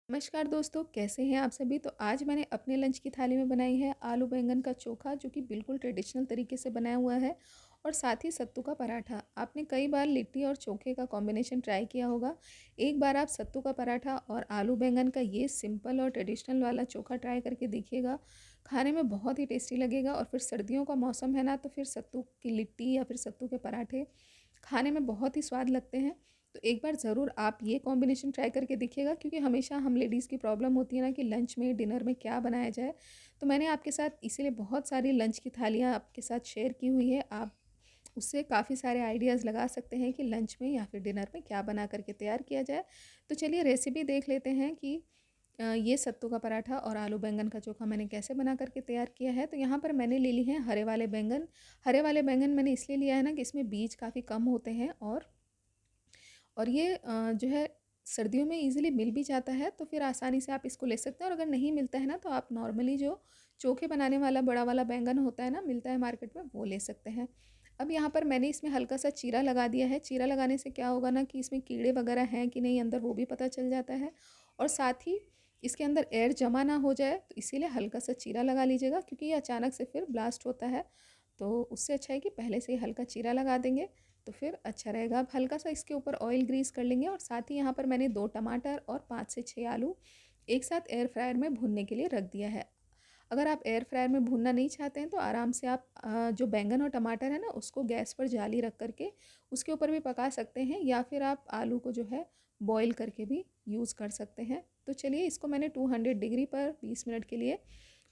नमस्कार दोस्तों, कैसे हैं आप सभी। तो आज मैंने अपने लंच की थाली में बनाई है आलू बैंगन का चोखा, जो कि बिल्कुल ट्रेडिशनल तरीके से बनाया हुआ है। और साथ ही सत्तू का पराठा। आपने कई बार लिट्टी और चोखे का कॉम्बिनेशन ट्राई किया होगा। एक बार आप सत्तू का पराठा और आलू बैंगन का ये सिंपल और ट्रेडिशनल वाला चोखा ट्राई करके देखिएगा। खाने में बहुत ही टेस्टी लगेगा। और फिर सर्दियों का मौसम है ना, तो फिर सत्तू की लिट्टी या फिर सत्तू के पराठे खाने में बहुत ही स्वाद लगते हैं। तो एक बार ज़रूर आप ये कॉम्बिनेशन ट्राई करके देखिएगा, क्योंकि हमेशा हम लेडीज़ की प्रॉब्लम होती है ना कि लंच में डिनर में क्या बनाया जाए। तो मैंने आपके साथ इसीलिए बहुत सारी लंच की थालियाँ आपके साथ शेयर की हुई है। आप उससे काफ़ी सारे आइडियाज़ लगा सकते हैं कि लंच में या फिर डिनर में क्या बना करके तैयार किया जाए। तो चलिए रेसिपी देख लेते हैं कि ये सत्तू का पराठा और आलू बैंगन का चोखा मैंने कैसे बना करके तैयार किया है। तो यहाँ पर मैंने ले ली हैं हरे वाले बैंगन। हरे वाले बैंगन मैंने इसलिए लिया है ना कि इसमें बीज काफ़ी कम होते हैं। और ये जो है सर्दियों में इजीली मिल भी जाता है, तो फिर आसानी से आप इसको ले सकते हैं। और अगर नहीं मिलता है ना, तो आप नॉर्मली जो चोखे बनाने वाला बड़ा वाला बैंगन होता है ना, मिलता है मार्केट में, वो ले सकते हैं। अब यहाँ पर मैंने इसमें हल्का सा चीरा लगा दिया है। चीरा लगाने से क्या होगा ना कि इसमें कीड़े वगैरह हैं कि नहीं अंदर, वो भी पता चल जाता है। और साथ ही इसके अंदर एयर जमा ना हो जाए, तो इसीलिए हल्का सा चीरा लगा लीजिएगा, क्योंकि ये अचानक से फिर ब्लास्ट होता है। तो उससे अच्छा है कि पहले से ही हल्का चीरा लगा देंगे, तो फिर अच्छा रहेगा। अब हल्का सा इसके ऊपर ऑयल ग्रीस कर लेंगे। और साथ ही यहाँ पर मैंने 2 टमाटर और 5 से 6 आलू एक साथ एयर फ्रायर में भूनने के लिए रख दिया है। अगर आप एयर फ्रायर में भूनना नहीं चाहते हैं, तो आराम से आप जो बैंगन और टमाटर है ना, उसको गैस पर जाली रख करके उसके ऊपर भी पका सकते हैं, या फिर आप आलू को जो है बॉईल करके भी यूज़ कर सकते हैं। तो चलिए, इसको मैंने 200 डिग्री पर 20 मिनट के लिए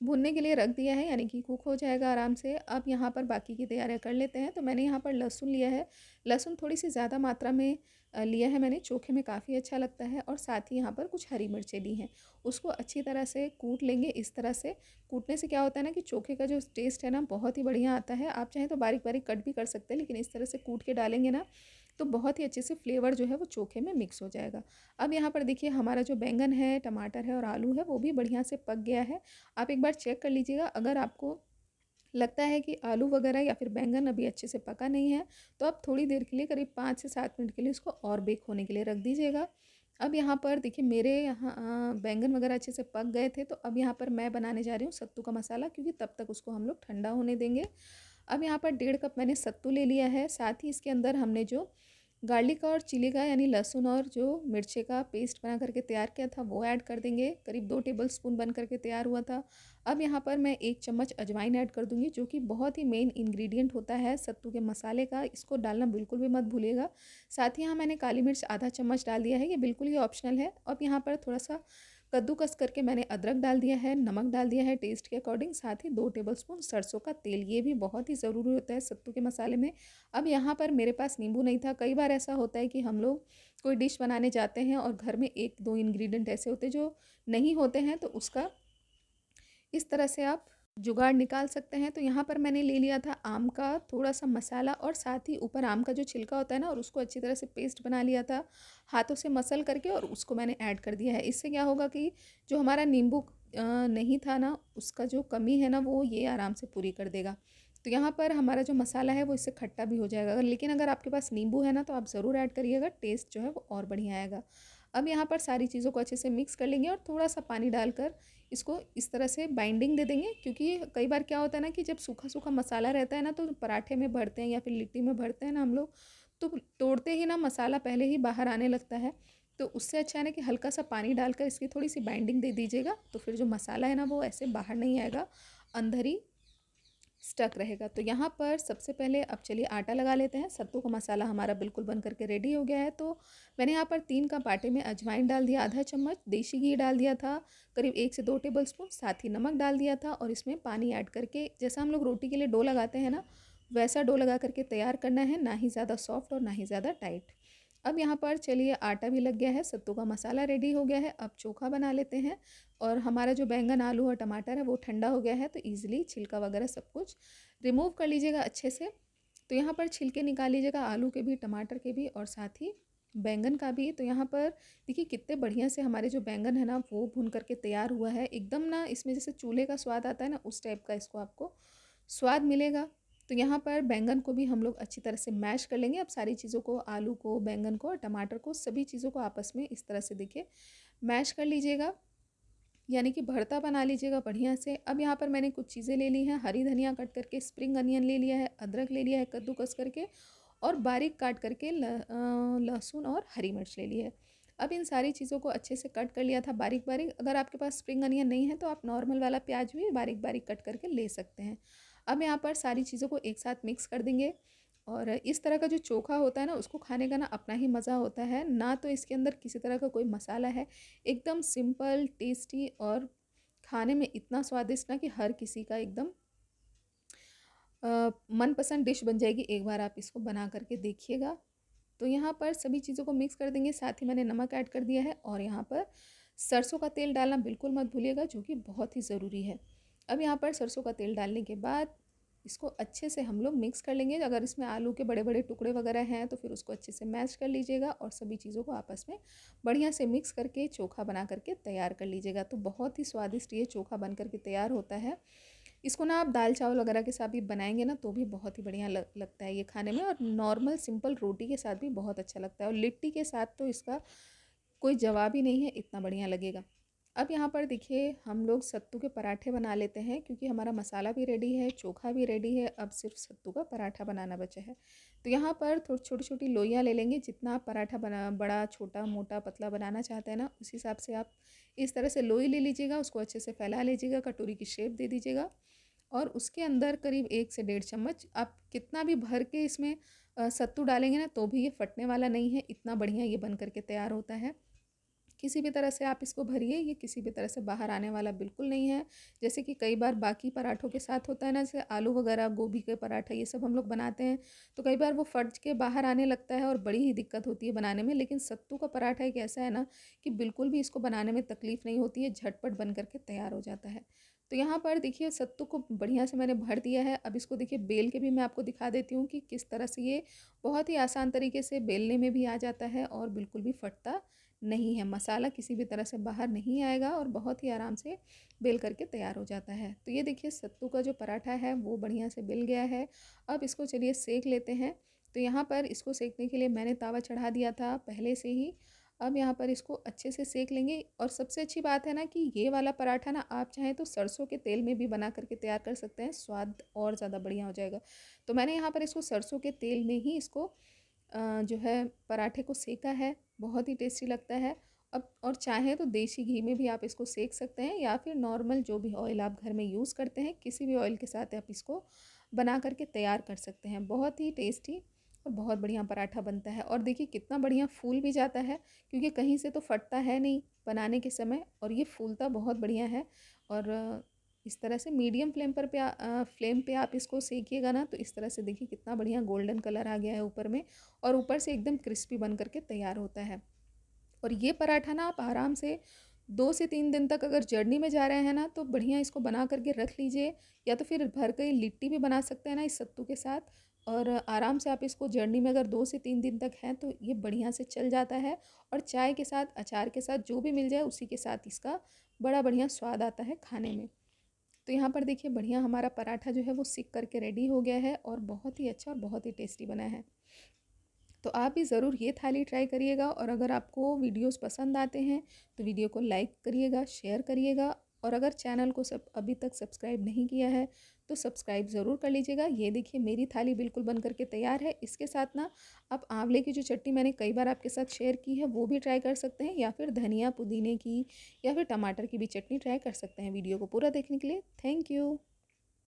भुनने के लिए रख दिया है, यानी कि कुक हो जाएगा आराम से। अब यहाँ पर बाकी की तैयारियाँ कर लेते हैं। तो मैंने यहाँ पर लहसुन लिया है। लहसुन थोड़ी सी ज़्यादा मात्रा में लिया है मैंने, चोखे में काफ़ी अच्छा लगता है। और साथ ही यहाँ पर कुछ हरी मिर्चें ली हैं। उसको अच्छी तरह से कूट लेंगे। इस तरह से कूटने से क्या होता है ना कि चोखे का जो टेस्ट है ना, बहुत ही बढ़िया आता है। आप चाहें तो बारीक बारीक कट भी कर सकते हैं, लेकिन इस तरह से कूट के डालेंगे ना, तो बहुत ही अच्छे से फ्लेवर जो है वो चोखे में मिक्स हो जाएगा। अब यहाँ पर देखिए, हमारा जो बैंगन है, टमाटर है और आलू है, वो भी बढ़िया से पक गया है। आप एक बार चेक कर लीजिएगा। अगर आपको लगता है कि आलू वगैरह या फिर बैंगन अभी अच्छे से पका नहीं है, तो आप थोड़ी देर के लिए, करीब 5 से 7 मिनट के लिए, उसको और बेक होने के लिए रख दीजिएगा। अब यहाँ पर देखिए, मेरे यहाँ बैंगन वगैरह अच्छे से पक गए थे। तो अब यहाँ पर मैं बनाने जा रही हूँ सत्तू का मसाला, क्योंकि तब तक उसको हम लोग ठंडा होने देंगे। अब यहाँ पर 1.5 कप मैंने सत्तू ले लिया है। साथ ही इसके अंदर हमने जो गार्लिक और चिली का, यानी लहसुन और जो मिर्चे का पेस्ट बना करके तैयार किया था, वो ऐड कर देंगे। करीब 2 टेबलस्पून बन करके तैयार हुआ था। अब यहाँ पर मैं 1 चम्मच अजवाइन ऐड कर दूँगी, जो कि बहुत ही मेन इंग्रेडिएंट होता है सत्तू के मसाले का। इसको डालना बिल्कुल भी मत भूलिएगा। साथ ही यहाँ मैंने काली मिर्च आधा चम्मच डाल दिया है, ये बिल्कुल ही ऑप्शनल है। अब यहाँ पर थोड़ा सा कद्दूकस करके मैंने अदरक डाल दिया है, नमक डाल दिया है टेस्ट के अकॉर्डिंग, साथ ही 2 टेबलस्पून सरसों का तेल। ये भी बहुत ही ज़रूरी होता है सत्तू के मसाले में। अब यहाँ पर मेरे पास नींबू नहीं था। कई बार ऐसा होता है कि हम लोग कोई डिश बनाने जाते हैं और घर में 1-2 इंग्रेडिएंट ऐसे होते हैं जो नहीं होते हैं, तो उसका इस तरह से आप जुगाड़ निकाल सकते हैं। तो यहाँ पर मैंने ले लिया था आम का थोड़ा सा मसाला, और साथ ही ऊपर आम का जो छिलका होता है ना, और उसको अच्छी तरह से पेस्ट बना लिया था हाथों से मसल करके, और उसको मैंने ऐड कर दिया है। इससे क्या होगा कि जो हमारा नींबू नहीं था ना, उसका जो कमी है ना, वो ये आराम से पूरी कर देगा। तो यहाँ पर हमारा जो मसाला है वो इससे खट्टा भी हो जाएगा। लेकिन अगर आपके पास नींबू है ना, तो आप ज़रूर ऐड करिएगा, टेस्ट जो है वो और बढ़िया आएगा। अब यहाँ पर सारी चीज़ों को अच्छे से मिक्स कर लेंगे, और थोड़ा सा पानी डालकर इसको इस तरह से बाइंडिंग दे देंगे। क्योंकि कई बार क्या होता है ना कि जब सूखा सूखा मसाला रहता है ना, तो पराठे में भरते हैं या फिर लिट्टी में भरते हैं ना हम लोग, तो तोड़ते ही ना मसाला पहले ही बाहर आने लगता है। तो उससे अच्छा है ना कि हल्का सा पानी डालकर इसकी थोड़ी सी बाइंडिंग दे दीजिएगा, तो फिर जो मसाला है ना, वो ऐसे बाहर नहीं आएगा, अंदर ही स्टक रहेगा। तो यहाँ पर सबसे पहले अब चलिए आटा लगा लेते हैं। सत्तू का मसाला हमारा बिल्कुल बन करके रेडी हो गया है। तो मैंने यहाँ पर 3 कप आटे में अजवाइन डाल दिया, आधा चम्मच देसी घी डाल दिया था, करीब 1 से 2 टेबलस्पून, साथ ही नमक डाल दिया था। और इसमें पानी ऐड करके, जैसा हम लोग रोटी के लिए डो लगाते हैं ना, वैसा डो लगा करके तैयार करना है, ना ही ज़्यादा सॉफ्ट और ना ही ज़्यादा टाइट। अब यहाँ पर चलिए आटा भी लग गया है, सत्तू का मसाला रेडी हो गया है। अब चोखा बना लेते हैं। और हमारा जो बैंगन, आलू और टमाटर है वो ठंडा हो गया है, तो ईज़िली छिलका वगैरह सब कुछ रिमूव कर लीजिएगा अच्छे से। तो यहाँ पर छिलके निकाल लीजिएगा, आलू के भी, टमाटर के भी, और साथ ही बैंगन का भी। तो यहाँ पर देखिए कितने बढ़िया से हमारे जो बैंगन है ना, वो भून करके तैयार हुआ है एकदम ना। इसमें जैसे चूल्हे का स्वाद आता है ना, उस टाइप का इसको आपको स्वाद मिलेगा। तो यहाँ पर बैंगन को भी हम लोग अच्छी तरह से मैश कर लेंगे। अब सारी चीज़ों को, आलू को, बैंगन को और टमाटर को, सभी चीज़ों को आपस में इस तरह से देखिए मैश कर लीजिएगा, यानी कि भरता बना लीजिएगा बढ़िया से। अब यहाँ पर मैंने कुछ चीज़ें ले ली हैं, हरी धनिया कट करके, स्प्रिंग अनियन ले लिया है, अदरक ले लिया है कद्दूकस करके, और बारीक काट करके लहसुन और हरी मिर्च ले ली है। अब इन सारी चीज़ों को अच्छे से कट कर लिया था बारीक बारीक। अगर आपके पास स्प्रिंग अनियन नहीं है तो आप नॉर्मल वाला प्याज भी बारीक बारीक कट करके ले सकते हैं। अब यहाँ पर सारी चीज़ों को एक साथ मिक्स कर देंगे। और इस तरह का जो चोखा होता है ना, उसको खाने का ना अपना ही मज़ा होता है ना। तो इसके अंदर किसी तरह का कोई मसाला है, एकदम सिंपल टेस्टी और खाने में इतना स्वादिष्ट ना कि हर किसी का एकदम मनपसंद डिश बन जाएगी। एक बार आप इसको बना करके देखिएगा। तो यहाँ पर सभी चीज़ों को मिक्स कर देंगे, साथ ही मैंने नमक ऐड कर दिया है, और यहाँ पर सरसों का तेल डालना बिल्कुल मत भूलिएगा, जो कि बहुत ही ज़रूरी है। अब यहाँ पर सरसों का तेल डालने के बाद इसको अच्छे से हम लोग मिक्स कर लेंगे। अगर इसमें आलू के बड़े बड़े टुकड़े वगैरह हैं तो फिर उसको अच्छे से मैश कर लीजिएगा, और सभी चीज़ों को आपस में बढ़िया से मिक्स करके चोखा बना करके तैयार कर लीजिएगा। तो बहुत ही स्वादिष्ट ये चोखा बन करके तैयार होता है। इसको ना आप दाल चावल वगैरह के साथ भी बनाएंगे ना तो भी बहुत ही बढ़िया लगता है ये खाने में, और नॉर्मल सिंपल रोटी के साथ भी बहुत अच्छा लगता है, और लिट्टी के साथ तो इसका कोई जवाब ही नहीं है, इतना बढ़िया लगेगा। अब यहाँ पर देखिए हम लोग सत्तू के पराठे बना लेते हैं, क्योंकि हमारा मसाला भी रेडी है, चोखा भी रेडी है, अब सिर्फ सत्तू का पराठा बनाना बचा है। तो यहाँ पर थोड़ी छोटी छोटी लोइयाँ ले लेंगे, जितना आप पराठा बना, बड़ा छोटा मोटा पतला बनाना चाहते हैं ना, उस हिसाब से आप इस तरह से लोई ले लीजिएगा, उसको अच्छे से फैला लीजिएगा, कटोरी की शेप दे दीजिएगा, और उसके अंदर करीब 1 से 1.5 चम्मच आप कितना भी भर के इसमें सत्तू डालेंगे ना तो भी ये फटने वाला नहीं है, इतना बढ़िया ये बन करके तैयार होता है। किसी भी तरह से आप इसको भरिए, ये किसी भी तरह से बाहर आने वाला बिल्कुल नहीं है। जैसे कि कई बार बाकी पराठों के साथ होता है ना, जैसे आलू वगैरह, गोभी के पराठा, ये सब हम लोग बनाते हैं तो कई बार वो फट के बाहर आने लगता है और बड़ी ही दिक्कत होती है बनाने में। लेकिन सत्तू का पराठा एक ऐसा है ना कि बिल्कुल भी इसको बनाने में तकलीफ़ नहीं होती है, झटपट बन करके तैयार हो जाता है। तो यहाँ पर देखिए सत्तू को बढ़िया से मैंने भर दिया है। अब इसको देखिए बेल के भी मैं आपको दिखा देती हूँ कि किस तरह से ये बहुत ही आसान तरीके से बेलने में भी आ जाता है और बिल्कुल भी फटता नहीं है। मसाला किसी भी तरह से बाहर नहीं आएगा और बहुत ही आराम से बेल करके तैयार हो जाता है। तो ये देखिए सत्तू का जो पराठा है वो बढ़िया से बेल गया है। अब इसको चलिए सेक लेते हैं। तो यहाँ पर इसको सेकने के लिए मैंने तावा चढ़ा दिया था पहले से ही। अब यहाँ पर इसको अच्छे से सेक लेंगे, और सबसे अच्छी बात है ना कि ये वाला पराठा ना आप चाहें तो सरसों के तेल में भी बना करके तैयार कर सकते हैं, स्वाद और ज़्यादा बढ़िया हो जाएगा। तो मैंने यहाँ पर इसको सरसों के तेल में ही इसको जो है पराठे को सेका है, बहुत ही टेस्टी लगता है। अब और चाहे तो देसी घी में भी आप इसको सेक सकते हैं, या फिर नॉर्मल जो भी ऑयल आप घर में यूज़ करते हैं किसी भी ऑयल के साथ आप इसको बना करके तैयार कर सकते हैं। बहुत ही टेस्टी और बहुत बढ़िया पराठा बनता है, और देखिए कितना बढ़िया फूल भी जाता है, क्योंकि कहीं से तो फटता है नहीं बनाने के समय, और ये फूलता बहुत बढ़िया है। और इस तरह से मीडियम फ्लेम पे आप इसको सेकिएगा ना तो इस तरह से देखिए कितना बढ़िया गोल्डन कलर आ गया है ऊपर में, और ऊपर से एकदम क्रिस्पी बन करके तैयार होता है। और ये पराठा ना आप आराम से 2 से 3 दिन तक अगर जर्नी में जा रहे हैं ना तो बढ़िया इसको बना करके रख लीजिए, या तो फिर भर के लिट्टी भी बना सकते हैं ना इस सत्तू के साथ। और आराम से आप इसको जर्नी में अगर 2 से 3 दिन तक हैं तो ये बढ़िया से चल जाता है, और चाय के साथ, अचार के साथ, जो भी मिल जाए उसी के साथ इसका बड़ा बढ़िया स्वाद आता है खाने में। तो यहाँ पर देखिए बढ़िया हमारा पराठा जो है वो सिक करके रेडी हो गया है, और बहुत ही अच्छा और बहुत ही टेस्टी बना है। तो आप भी ज़रूर ये थाली ट्राई करिएगा, और अगर आपको वीडियोस पसंद आते हैं तो वीडियो को लाइक करिएगा, शेयर करिएगा, और अगर चैनल को सब अभी तक सब्सक्राइब नहीं किया है तो सब्सक्राइब ज़रूर कर लीजिएगा। ये देखिए मेरी थाली बिल्कुल बन करके तैयार है। इसके साथ ना आप आंवले की जो चटनी मैंने कई बार आपके साथ शेयर की है वो भी ट्राई कर सकते हैं, या फिर धनिया पुदीने की या फिर टमाटर की भी चटनी ट्राई कर सकते हैं। वीडियो को पूरा देखने के लिए थैंक यू।